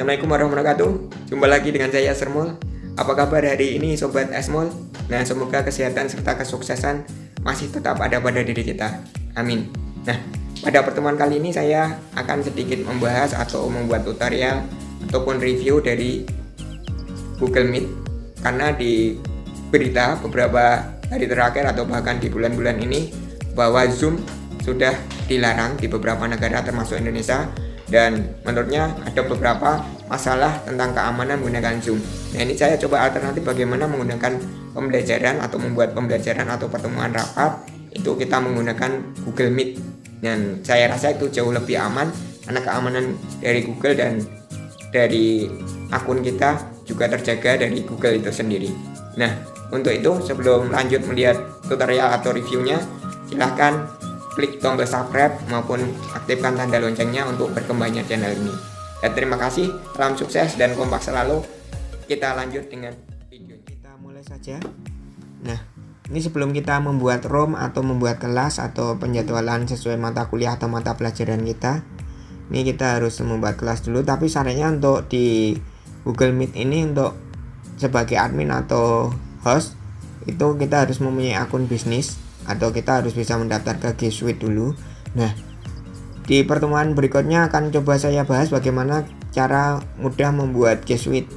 Assalamualaikum warahmatullahi wabarakatuh. Jumpa lagi dengan saya Sermul. Apa kabar hari ini Sobat Esmol? Nah, semoga kesehatan serta kesuksesan masih tetap ada pada diri kita. Amin. Nah, pada pertemuan kali ini saya akan sedikit membahas atau membuat tutorial ataupun review dari Google Meet. Karena di berita beberapa hari terakhir atau bahkan di bulan-bulan ini bahwa Zoom sudah dilarang di beberapa negara termasuk Indonesia. Dan menurutnya ada beberapa masalah tentang keamanan menggunakan Zoom. Nah, ini saya coba alternatif bagaimana menggunakan pembelajaran atau membuat pembelajaran atau pertemuan rapat itu kita menggunakan Google Meet. Dan saya rasa itu jauh lebih aman karena keamanan dari Google dan dari akun kita juga terjaga dari Google itu sendiri. Nah, untuk itu sebelum lanjut melihat tutorial atau reviewnya, silahkan klik tombol subscribe maupun aktifkan tanda loncengnya untuk berkembangnya channel ini. Dan terima kasih, salam sukses dan kompak selalu. Kita lanjut dengan video. Kita mulai saja. Nah, ini sebelum kita membuat room atau membuat kelas atau penjadwalan sesuai mata kuliah atau mata pelajaran kita, ini kita harus membuat kelas dulu. Tapi syaratnya untuk di Google Meet ini untuk sebagai admin atau host itu kita harus mempunyai akun bisnis atau kita harus bisa mendaftar ke G Suite dulu. Nah, di pertemuan berikutnya akan coba saya bahas bagaimana cara mudah membuat G Suite.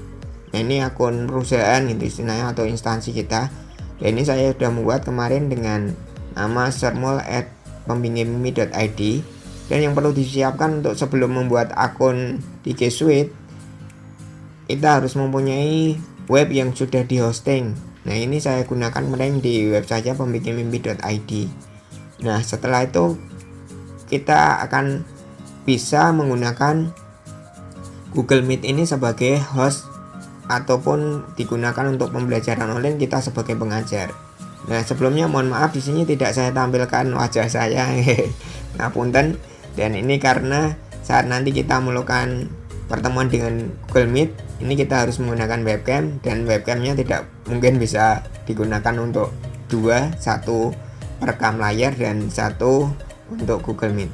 Nah, ini akun perusahaan gitu istilahnya atau instansi kita. Dan ini saya sudah membuat kemarin dengan nama sermol@pembimbingmi.id. Dan yang perlu disiapkan untuk sebelum membuat akun di G Suite, kita harus mempunyai web yang sudah di hosting. Nah, ini saya gunakan kemarin di web saja pembimbingmi.id. Nah, setelah itu kita akan bisa menggunakan Google Meet ini sebagai host ataupun digunakan untuk pembelajaran online kita sebagai pengajar. Nah, sebelumnya mohon maaf di sini tidak saya tampilkan wajah saya. Nah, punten. Dan ini karena saat nanti kita melakukan pertemuan dengan Google Meet, ini kita harus menggunakan webcam dan webcamnya tidak mungkin bisa digunakan untuk satu perekam layar dan satu untuk Google Meet.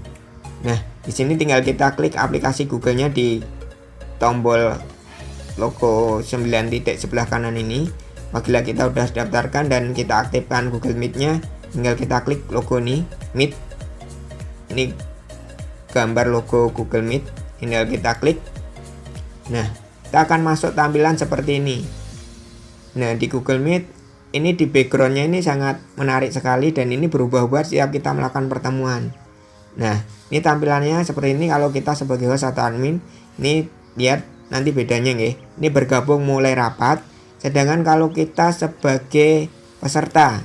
Nah, di sini tinggal kita klik aplikasi Google-nya di tombol logo 9 titik sebelah kanan ini. Apabila kita sudah daftarkan dan kita aktifkan Google Meet-nya, tinggal kita klik logo ini, Meet. Ini gambar logo Google Meet, tinggal kita klik. Nah, kita akan masuk tampilan seperti ini. Nah, di Google Meet ini di backgroundnya ini sangat menarik sekali dan ini berubah-ubah setiap kita melakukan pertemuan. Nah, ini tampilannya seperti ini kalau kita sebagai host atau admin. Ini lihat nanti bedanya nggih. Ini bergabung mulai rapat, sedangkan kalau kita sebagai peserta.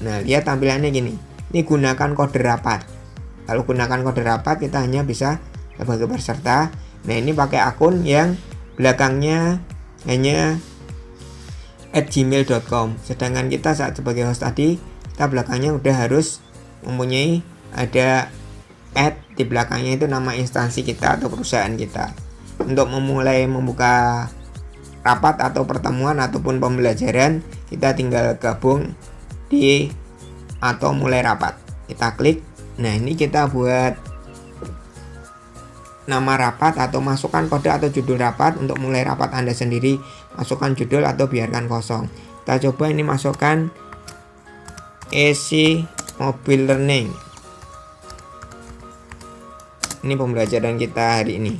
Nah, lihat tampilannya gini. Ini gunakan kode rapat. Kalau gunakan kode rapat kita hanya bisa sebagai peserta. Nah, ini pakai akun yang belakangnya hanya @gmail.com. Sedangkan kita saat sebagai host tadi, kita belakangnya udah harus mempunyai ada di belakangnya itu nama instansi kita atau perusahaan kita. Untuk memulai membuka rapat atau pertemuan ataupun pembelajaran, kita tinggal gabung di atau mulai rapat. Kita klik. Nah, ini kita buat nama rapat atau masukkan kode atau judul rapat. Untuk mulai rapat Anda sendiri, masukkan judul atau biarkan kosong. Kita coba ini masukkan EC Mobile Learning. Ini pembelajaran kita hari ini.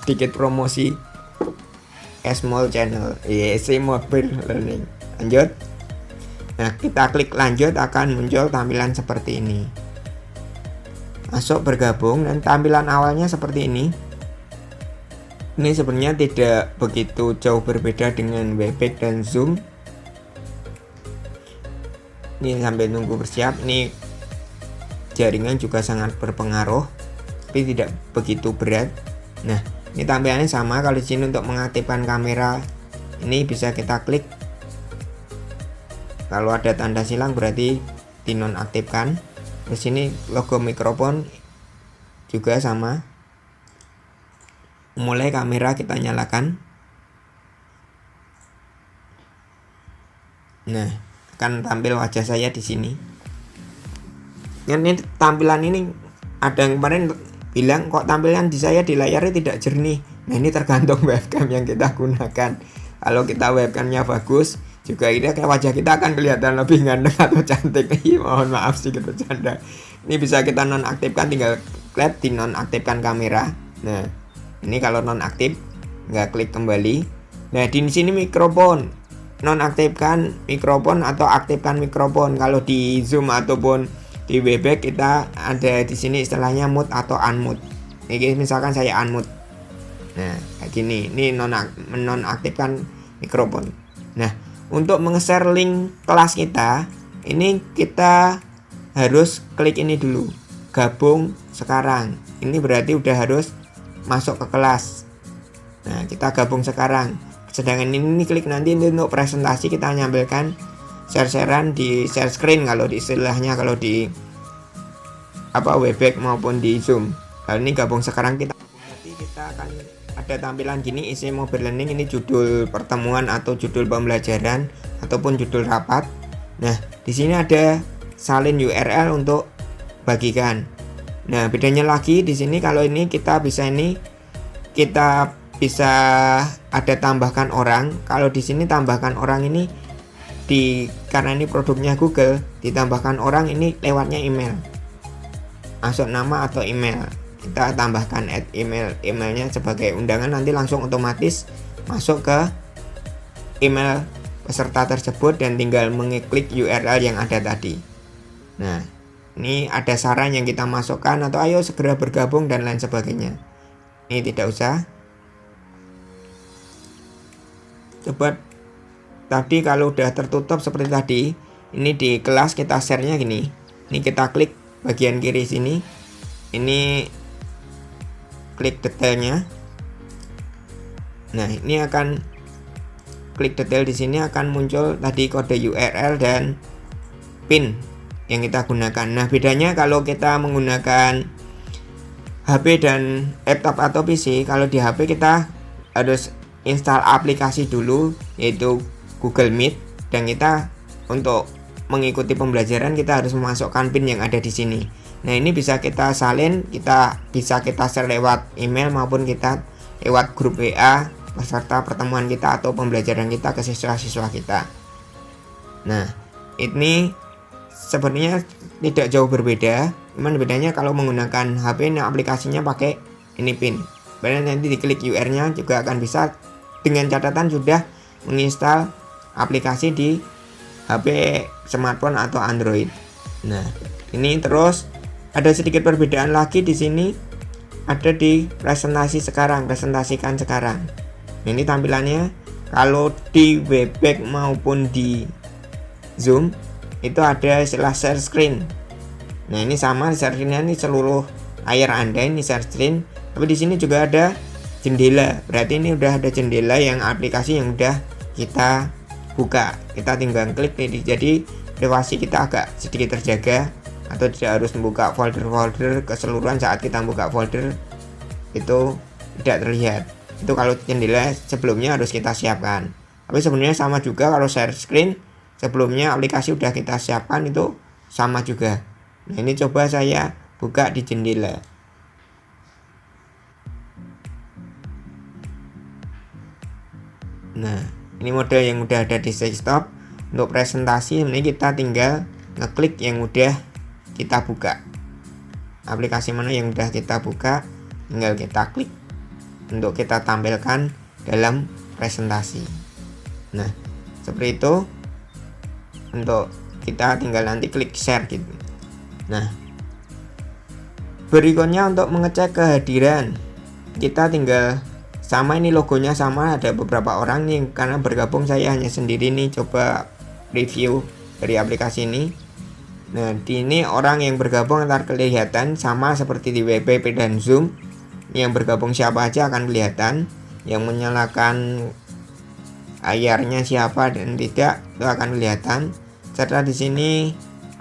Dikit promosi Small Channel EC Mobile Learning. Lanjut. Nah, kita klik lanjut akan muncul tampilan seperti ini. Masuk bergabung dan tampilan awalnya seperti ini. Ini sebenarnya tidak begitu jauh berbeda dengan Webex dan Zoom. Ini sambil nunggu bersiap. Ini jaringan juga sangat berpengaruh, tapi tidak begitu berat. Nah, ini tampilannya sama. Kalau di sini untuk mengaktifkan kamera, ini bisa kita klik. Kalau ada tanda silang berarti dinonaktifkan. Di sini logo mikrofon juga sama. Mulai kamera kita nyalakan. Nah, akan tampil wajah saya di sini. Ini tampilan ini ada yang kemarin bilang kok tampilan di saya di layarnya tidak jernih. Nah, ini tergantung webcam yang kita gunakan. Kalau kita webcamnya bagus, juga wajah kita akan kelihatan lebih ganteng atau cantik. Mohon maaf sih bercanda. Ini bisa kita nonaktifkan, tinggal klik di nonaktifkan kamera. Nah, ini kalau nonaktif, nggak klik kembali. Nah, di sini mikrofon, nonaktifkan mikrofon atau aktifkan mikrofon. Kalau di Zoom ataupun di Webex kita ada di sini istilahnya mute atau unmute. Ini misalkan saya unmute. Nah, kayak gini. Ini nonaktifkan mikrofon. Nah, untuk meng-share link kelas kita, ini kita harus klik ini dulu. Gabung sekarang. Ini berarti udah harus masuk ke kelas. Nah, kita gabung sekarang. Sedangkan ini klik nanti untuk presentasi kita nyampaikan share-sharean di share screen kalau di istilahnya kalau di Webex maupun di Zoom. Kalau ini gabung sekarang kita akan ada tampilan gini, isi mobile learning, ini judul pertemuan atau judul pembelajaran ataupun judul rapat. Nah, di sini ada salin URL untuk bagikan. Nah, bedanya lagi di sini kalau ini kita bisa ada tambahkan orang. Kalau di sini tambahkan orang ini karena ini produknya Google, ditambahkan orang ini lewatnya email. Masuk nama atau email. Kita tambahkan emailnya sebagai undangan, nanti langsung otomatis masuk ke email peserta tersebut dan tinggal mengklik URL yang ada tadi. Nah, ini ada saran yang kita masukkan atau ayo segera bergabung dan lain sebagainya. Ini tidak usah. Coba tadi kalau udah tertutup seperti tadi, ini di kelas kita share-nya gini. Ini kita klik bagian kiri sini. Ini klik detailnya. Nah, ini akan klik detail di sini akan muncul tadi kode URL dan PIN yang kita gunakan. Nah, bedanya kalau kita menggunakan HP dan laptop atau PC, kalau di HP kita harus install aplikasi dulu yaitu Google Meet, dan kita untuk mengikuti pembelajaran kita harus memasukkan PIN yang ada di sini. Nah, ini bisa kita salin, bisa kita share lewat email maupun kita lewat grup WA peserta pertemuan kita atau pembelajaran kita ke siswa-siswa kita. Nah, ini sebenarnya tidak jauh berbeda, cuman bedanya kalau menggunakan HP, nah aplikasinya pakai ini PIN. Kemudian nanti diklik URL-nya juga akan bisa, dengan catatan sudah menginstal aplikasi di HP smartphone atau Android. Nah, ini terus ada sedikit perbedaan lagi di sini, ada di presentasikan sekarang. Ini tampilannya kalau di Webex maupun di Zoom itu ada istilah share screen. Nah, ini sama, share screen ini seluruh layar Anda ini share screen, tapi di sini juga ada jendela. Berarti ini udah ada jendela yang aplikasi yang udah kita buka. Kita tinggal klik, jadi privasi kita agak sedikit terjaga atau tidak harus membuka folder-folder keseluruhan. Saat kita buka folder itu tidak terlihat. Itu kalau jendela sebelumnya harus kita siapkan. Tapi sebenarnya sama juga kalau share screen, sebelumnya aplikasi udah kita siapkan itu sama juga. Nah, ini coba saya buka di jendela. Nah, ini model yang udah ada di desktop. Untuk presentasi ini kita tinggal ngeklik yang udah kita buka. Aplikasi mana yang udah kita buka, tinggal kita klik untuk kita tampilkan dalam presentasi. Nah, seperti itu. Untuk kita tinggal nanti klik share gitu. Nah, berikutnya untuk mengecek kehadiran, kita tinggal sama, ini logonya sama, ada beberapa orang nih, karena bergabung saya hanya sendiri nih, coba review dari aplikasi ini. Nah, di ini orang yang bergabung antar kelihatan sama seperti di WebP dan Zoom. Yang bergabung siapa aja akan kelihatan, yang menyalakan layarnya siapa dan tidak itu akan kelihatan. Serta di sini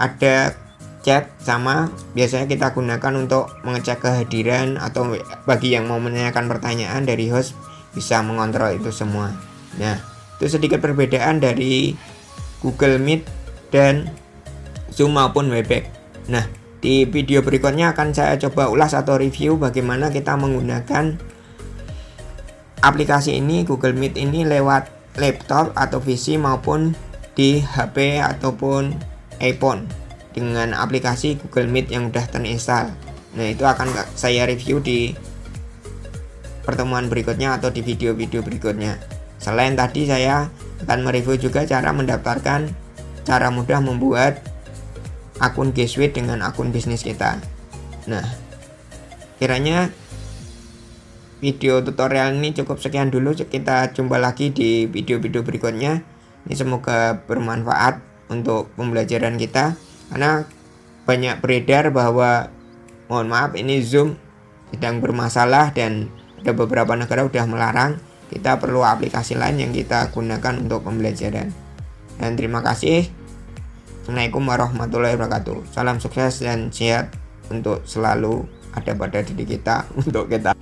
ada chat, sama biasanya kita gunakan untuk mengecek kehadiran atau bagi yang mau menanyakan pertanyaan dari host bisa mengontrol itu semua. Nah, itu sedikit perbedaan dari Google Meet dan Zoom maupun Webex. Nah, Di video berikutnya akan saya coba ulas atau review bagaimana kita menggunakan aplikasi ini, Google Meet ini, lewat laptop atau PC maupun di HP ataupun iPhone dengan aplikasi Google Meet yang sudah terinstall. Nah, itu akan saya review di pertemuan berikutnya atau di video-video berikutnya. Selain tadi, saya akan mereview juga cara mendaftarkan, cara mudah membuat akun G Suite dengan akun bisnis kita. Nah, kiranya video tutorial ini cukup sekian dulu. Kita jumpa lagi di video-video berikutnya. Ini semoga bermanfaat untuk pembelajaran kita, karena banyak beredar bahwa, mohon maaf, ini Zoom sedang bermasalah dan ada beberapa negara sudah melarang. Kita perlu aplikasi lain yang kita gunakan untuk pembelajaran. Dan terima kasih. Assalamualaikum warahmatullahi wabarakatuh. Salam sukses dan sehat untuk selalu ada pada diri kita untuk kita